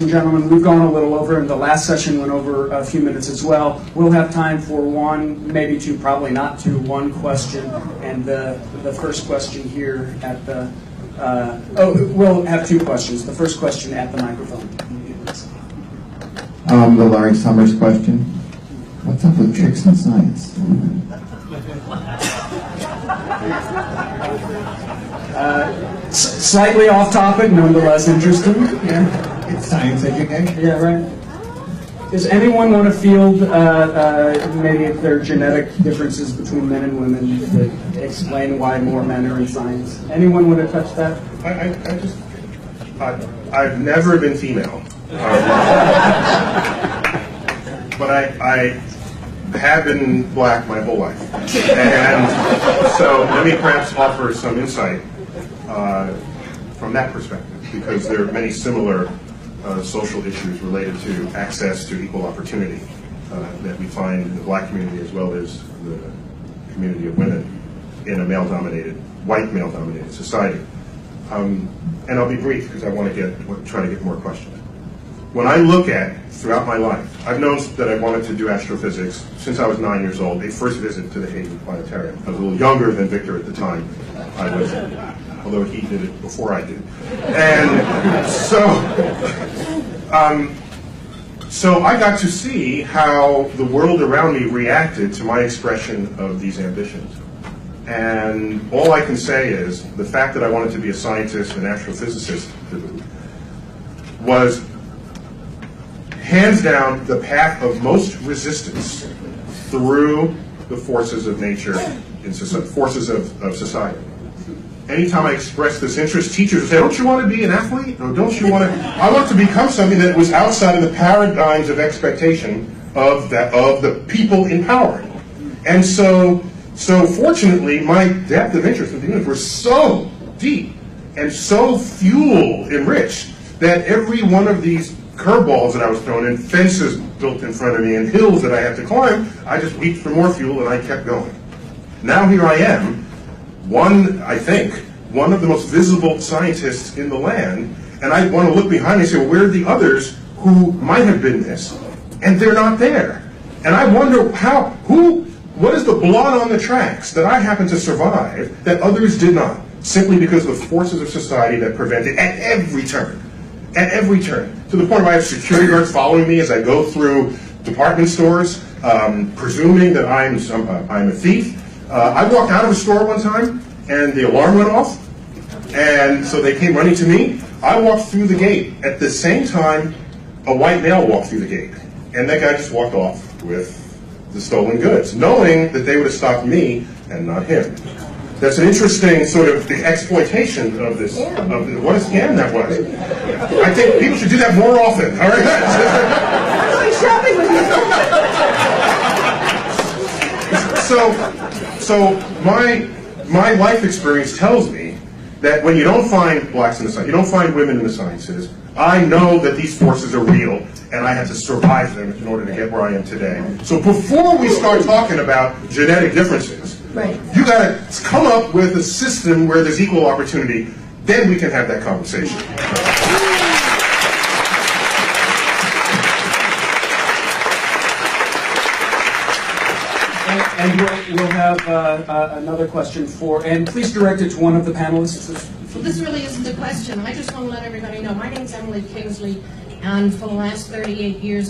and gentlemen, we've gone a little over, and the last session went over a few minutes as well. We'll have time for one, maybe two, probably not two, one question. And the first question here at the, we'll have two questions. The first question at the microphone. The Larry Summers question. What's up with tricks in science? Slightly off topic, nonetheless interesting. Yeah. It's science education. Yeah, right. Does anyone want to field maybe if there are genetic differences between men and women that explain why more men are in science? Anyone want to touch that? I've never been female. But I have been black my whole life. And so let me perhaps offer some insight from that perspective, because there are many similar social issues related to access to equal opportunity that we find in the black community as well as the community of women in a male-dominated, white male-dominated society. And I'll be brief because I want to try to get more questions. When I look at, throughout my life, I've known that I wanted to do astrophysics since I was 9 years old, a first visit to the Hayden Planetarium. I was a little younger than Victor at the time. I was, although he did it before I did. And so I got to see how the world around me reacted to my expression of these ambitions. And all I can say is the fact that I wanted to be a scientist and astrophysicist was hands down the path of most resistance through the forces of nature, forces of society. Anytime I expressed this interest, teachers would say, don't you want to be an athlete? Or don't you want to? I want to become something that was outside of the paradigms of expectation of the people in power. And so fortunately, my depth of interest in things were so deep and so fuel enriched that every one of these curveballs that I was thrown in, fences built in front of me, and hills that I had to climb, I just reached for more fuel and I kept going. Now here I am, I think, one of the most visible scientists in the land, and I want to look behind me and say, well, where are the others who might have been this? And they're not there. And I wonder what is the blood on the tracks that I happened to survive that others did not, simply because of the forces of society that prevented at every turn, to the point where I have security guards following me as I go through department stores, presuming that I'm a thief. I walked out of a store one time, and the alarm went off, and so they came running to me. I walked through the gate. At the same time, a white male walked through the gate, and that guy just walked off with the stolen goods, knowing that they would have stopped me and not him. That's an interesting sort of the exploitation of this, what a scam that was. I think people should do that more often, all right? I'm going shopping with you. So my life experience tells me that when you don't find blacks in the sciences, you don't find women in the sciences, I know that these forces are real, and I had to survive them in order to get where I am today. So before we start talking about genetic differences, right, you got to come up with a system where there's equal opportunity. Then we can have that conversation. And we'll have another question and please direct it to one of the panelists. Well, this really isn't a question. I just want to let everybody know. My name's Emily Kingsley, and for the last 38 years,